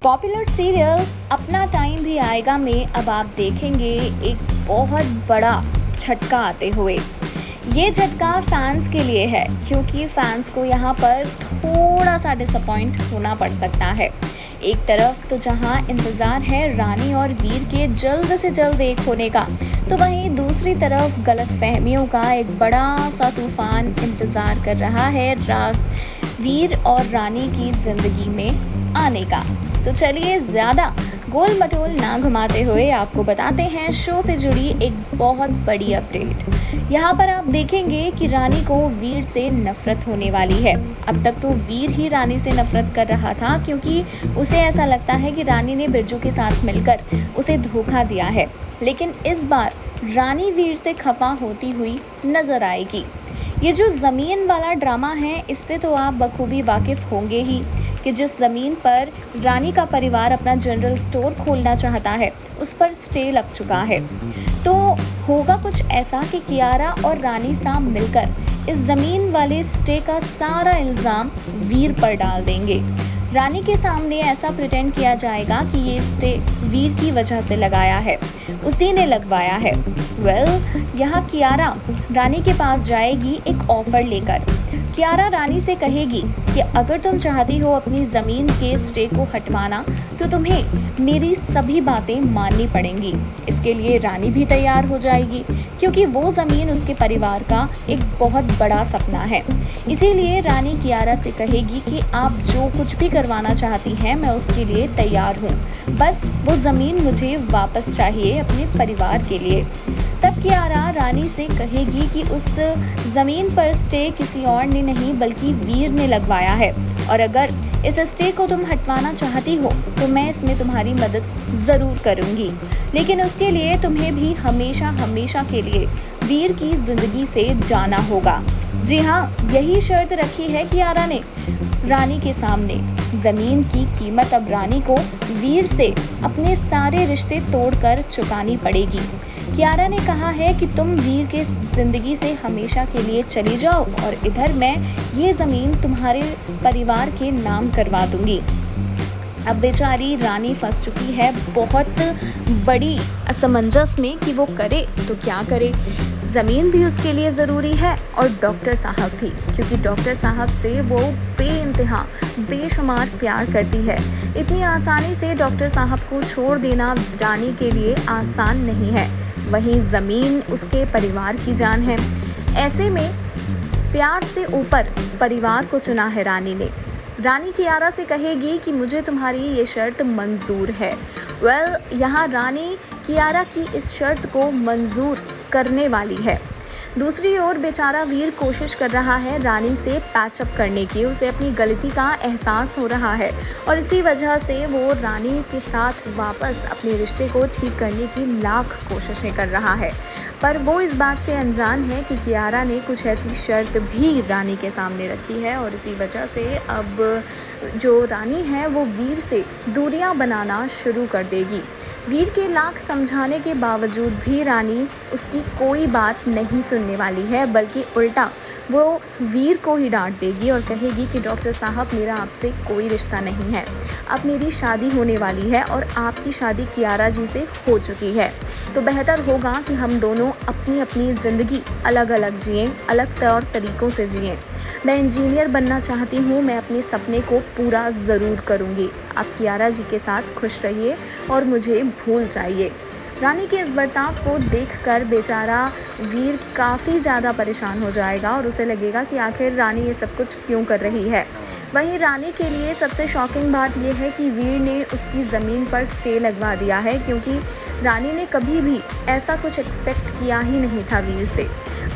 Popular serial अपना time भी आएगा में अब आप देखेंगे एक बहुत बड़ा झटका आते हुए। ये झटका फैंस के लिए है क्योंकि फैंस को यहाँ पर थोड़ा सा डिसअपॉइंट होना पड़ सकता है। एक तरफ तो जहाँ इंतज़ार है रानी और वीर के जल्द से जल्द एक होने का, तो वहीं दूसरी तरफ गलतफहमियों का एक बड़ा सा तूफान इंतज़ार कर रहा है वीर और रानी की ज़िंदगी में आने का। तो चलिए ज़्यादा गोल मटोल ना घुमाते हुए आपको बताते हैं शो से जुड़ी एक बहुत बड़ी अपडेट। यहाँ पर आप देखेंगे कि रानी को वीर से नफरत होने वाली है। अब तक तो वीर ही रानी से नफरत कर रहा था क्योंकि उसे ऐसा लगता है कि रानी ने बिरजू के साथ मिलकर उसे धोखा दिया है, लेकिन इस बार रानी वीर से खफा होती हुई नजर आएगी। ये जो ज़मीन वाला ड्रामा है, इससे तो आप बखूबी वाकिफ़ होंगे ही कि जिस ज़मीन पर रानी का परिवार अपना जनरल स्टोर खोलना चाहता है उस पर स्टे लग चुका है। तो होगा कुछ ऐसा कि कियारा और रानी साहब मिलकर इस ज़मीन वाले स्टे का सारा इल्ज़ाम वीर पर डाल देंगे। रानी के सामने ऐसा प्रिटेंड किया जाएगा कि ये स्टे वीर की वजह से लगाया है, उसी ने लगवाया है। यहाँ कियारा रानी के पास जाएगी एक ऑफ़र लेकर। कियारा रानी से कहेगी कि अगर तुम चाहती हो अपनी ज़मीन के स्टे को हटवाना तो तुम्हें मेरी सभी बातें माननी पड़ेंगी। इसके लिए रानी भी तैयार हो जाएगी क्योंकि वो ज़मीन उसके परिवार का एक बहुत बड़ा सपना है। इसीलिए रानी कियारा से कहेगी कि आप जो कुछ भी करवाना चाहती हैं मैं उसके लिए तैयार हूँ, बस वो ज़मीन मुझे वापस चाहिए अपने परिवार के लिए। तब कियारा रानी से कहेगी कि उस ज़मीन पर स्टे किसी और ने नहीं बल्कि वीर ने लगवाया है, और अगर इस स्टे को तुम हटवाना चाहती हो तो मैं इसमें तुम्हारी मदद ज़रूर करूँगी, लेकिन उसके लिए तुम्हें भी हमेशा हमेशा के लिए वीर की ज़िंदगी से जाना होगा। जी हाँ, यही शर्त रखी है कियारा ने रानी के सामने। ज़मीन की कीमत अब रानी को वीर से अपने सारे रिश्ते तोड़कर चुकानी पड़ेगी। कियारा ने कहा है कि तुम वीर के ज़िंदगी से हमेशा के लिए चली जाओ और इधर मैं ये ज़मीन तुम्हारे परिवार के नाम करवा दूंगी। अब बेचारी रानी फंस चुकी है बहुत बड़ी असमंजस में कि वो करे तो क्या करे। ज़मीन भी उसके लिए ज़रूरी है और डॉक्टर साहब भी, क्योंकि डॉक्टर साहब से वो बेइंतहा बेशुमार प्यार करती है। इतनी आसानी से डॉक्टर साहब को छोड़ देना रानी के लिए आसान नहीं है। वहीं ज़मीन उसके परिवार की जान है। ऐसे में प्यार से ऊपर परिवार को चुना है रानी ने। रानी कियारा से कहेगी कि मुझे तुम्हारी ये शर्त मंजूर है। यहाँ रानी कियारा की इस शर्त को मंजूर करने वाली है। दूसरी ओर बेचारा वीर कोशिश कर रहा है रानी से पैचअप करने की। उसे अपनी गलती का एहसास हो रहा है और इसी वजह से वो रानी के साथ वापस अपने रिश्ते को ठीक करने की लाख कोशिशें कर रहा है, पर वो इस बात से अनजान है कि कियारा ने कुछ ऐसी शर्त भी रानी के सामने रखी है और इसी वजह से अब जो रानी है वो वीर से दूरियां बनाना शुरू कर देगी। वीर के लाख समझाने के बावजूद भी रानी उसकी कोई बात नहीं सुनने वाली है, बल्कि उल्टा वो वीर को ही डांट देगी और कहेगी कि डॉक्टर साहब मेरा आपसे कोई रिश्ता नहीं है, अब मेरी शादी होने वाली है और आपकी शादी कियारा जी से हो चुकी है, तो बेहतर होगा कि हम दोनों अपनी अपनी ज़िंदगी अलग अलग जिएं, अलग तौर तरीक़ों से जिएं। मैं इंजीनियर बनना चाहती हूँ, मैं अपने सपने को पूरा ज़रूर करूँगी। आप कियारा जी के साथ खुश रहिए और मुझे भूल जाइए। रानी के इस बर्ताव को देखकर बेचारा वीर काफ़ी ज़्यादा परेशान हो जाएगा और उसे लगेगा कि आखिर रानी ये सब कुछ क्यों कर रही है। वहीं रानी के लिए सबसे शॉकिंग बात यह है कि वीर ने उसकी ज़मीन पर स्टे लगवा दिया है, क्योंकि रानी ने कभी भी ऐसा कुछ एक्सपेक्ट किया ही नहीं था वीर से,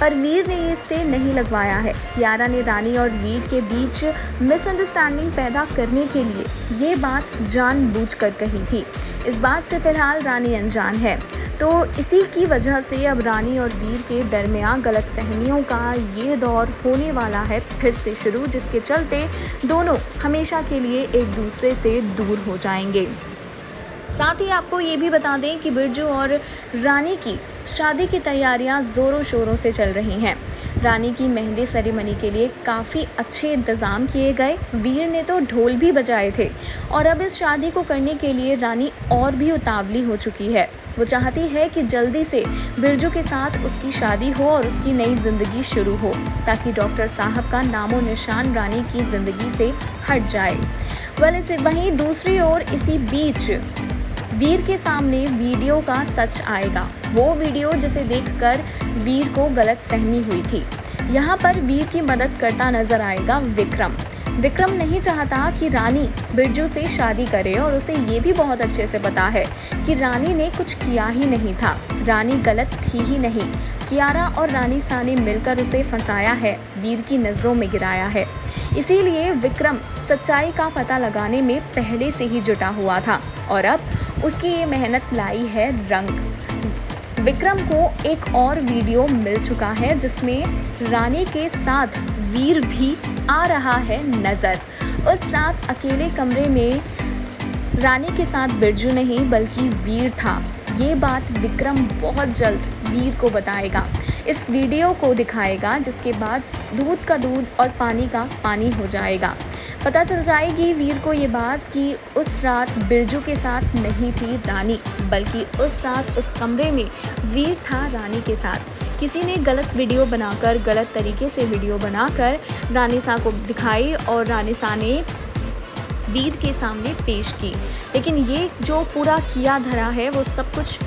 पर वीर ने ये स्टे नहीं लगवाया है। कियारा ने रानी और वीर के बीच मिसअंडरस्टैंडिंग पैदा करने के लिए ये बात जानबूझकर कही थी। इस बात से फ़िलहाल रानी अनजान है, तो इसी की वजह से अब रानी और वीर के दरमियान गलतफहमियों का ये दौर होने वाला है फिर से शुरू, जिसके चलते दोनों हमेशा के लिए एक दूसरे से दूर हो जाएंगे। साथ ही आपको ये भी बता दें कि बिरजू और रानी की शादी की तैयारियां ज़ोरों शोरों से चल रही हैं। रानी की मेहंदी सेरेमनी के लिए काफ़ी अच्छे इंतज़ाम किए गए। वीर ने तो ढोल भी बजाए थे और अब इस शादी को करने के लिए रानी और भी उतावली हो चुकी है। वो चाहती है कि जल्दी से बिरजू के साथ उसकी शादी हो और उसकी नई ज़िंदगी शुरू हो, ताकि डॉक्टर साहब का नामो निशान रानी की ज़िंदगी से हट जाए। वहीं दूसरी ओर इसी बीच वीर के सामने वीडियो का सच आएगा। वो वीडियो जिसे देखकर वीर को गलतफहमी हुई थी। यहाँ पर वीर की मदद करता नजर आएगा विक्रम। विक्रम नहीं चाहता कि रानी बिरजू से शादी करे और उसे ये भी बहुत अच्छे से पता है कि रानी ने कुछ किया ही नहीं था, रानी गलत थी ही नहीं। कियारा और रानीसा ने मिलकर उसे फंसाया है, वीर की नज़रों में गिराया है। इसीलिए विक्रम सच्चाई का पता लगाने में पहले से ही जुटा हुआ था और अब उसकी ये मेहनत लाई है रंग। विक्रम को एक और वीडियो मिल चुका है जिसमें रानी के साथ वीर भी आ रहा है नज़र। उस रात अकेले कमरे में रानी के साथ बिरजू नहीं बल्कि वीर था। ये बात विक्रम बहुत जल्द वीर को बताएगा, इस वीडियो को दिखाएगा, जिसके बाद दूध का दूध और पानी का पानी हो जाएगा। पता चल जाएगी वीर को ये बात कि उस रात बिरजू के साथ नहीं थी रानी, बल्कि उस रात उस कमरे में वीर था रानी के साथ। किसी ने गलत वीडियो बनाकर, गलत तरीके से वीडियो बनाकर रानीसा को दिखाई और रानीसा ने वीर के सामने पेश की। लेकिन ये जो पूरा किया धरा है वो सब कुछ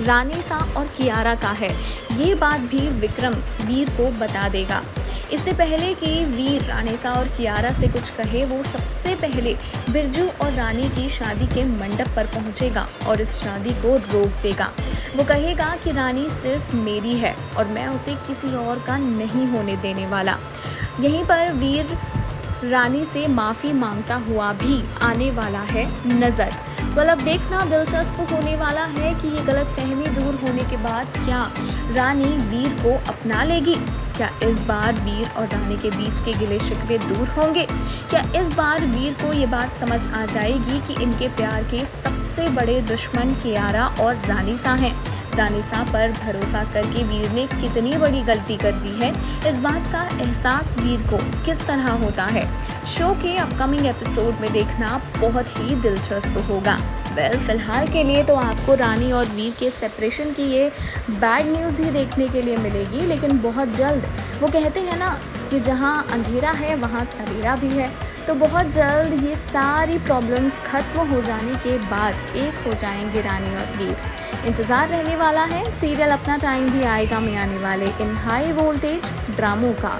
रानीसा और कियारा का है। ये बात भी विक्रम वीर को बता देगा। इससे पहले कि वीर रानीसा और कियारा से कुछ कहे, वो सबसे पहले बिरजू और रानी की शादी के मंडप पर पहुंचेगा और इस शादी को रोक देगा। वो कहेगा कि रानी सिर्फ मेरी है और मैं उसे किसी और का नहीं होने देने वाला। यहीं पर वीर रानी से माफ़ी मांगता हुआ भी आने वाला है नज़र। अब देखना दिलचस्प होने वाला है कि ये गलतफहमी दूर होने के बाद क्या रानी वीर को अपना लेगी? क्या इस बार वीर और रानी के बीच के गिले शिकवे दूर होंगे? क्या इस बार वीर को ये बात समझ आ जाएगी कि इनके प्यार के सबसे बड़े दुश्मन कियारा और रानीसा हैं? रानीसा पर भरोसा करके वीर ने कितनी बड़ी गलती कर दी है, इस बात का एहसास वीर को किस तरह होता है? शो के अपकमिंग एपिसोड में देखना बहुत ही दिलचस्प होगा। फिलहाल के लिए तो आपको रानी और वीर के सेपरेशन की ये बैड न्यूज़ ही देखने के लिए मिलेगी, लेकिन बहुत जल्द वो कहते हैं ना कि जहाँ अंधेरा है वहाँ सवेरा भी है, तो बहुत जल्द ये सारी प्रॉब्लम्स खत्म हो जाने के बाद एक हो जाएंगे रानी और वीर। इंतज़ार रहने वाला है। सीरियल अपना टाइम भी आएगा में आने वाले इन हाई वोल्टेज ड्रामों का।